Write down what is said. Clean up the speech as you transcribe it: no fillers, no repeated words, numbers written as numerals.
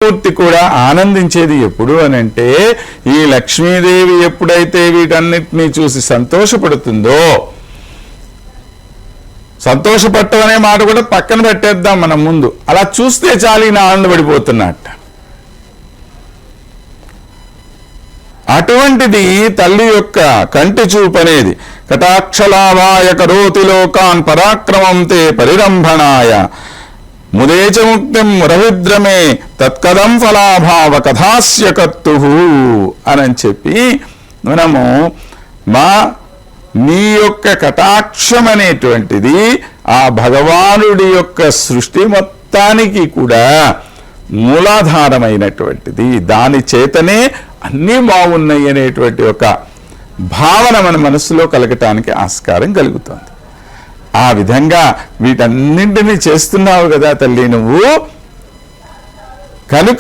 పూర్తి కూడా ఆనందించేది ఎప్పుడు అనంటే ఈ లక్ష్మీదేవి ఎప్పుడైతే వీటన్నిటినీ చూసి సంతోషపడుతుందో, సంతోషపడటం అనే మాట కూడా పక్కన పెట్టేద్దాం మనం ముందు, అలా చూస్తే చాలు ఈయన ఆనందపడిపోతున్నట్ట. అటువంటిది తల్లి యొక్క కంటి చూపు అనేది. కటాక్షలాభాయ కరోతి లోకాన్ పరాక్రమం తే పరిరంభణాయ ముదేచ ముక్తిం రవిద్రమే తత్కదం ఫలాభావ కథాస్య కర్తు అని చెప్పి మనము నీ యొక్క కటాక్షం అనేటువంటిది ఆ భగవానుడి యొక్క సృష్టి మొత్తానికి కూడా మూలాధారమైనటువంటిది. దాని చేతనే అన్నీ బాగున్నాయి అనేటువంటి ఒక భావన మన మనసులో కలగటానికి ఆస్కారం కలుగుతుంది. ఆ విధంగా వీటన్నింటినీ చేస్తున్నావు కదా తల్లి నువ్వు, కనుక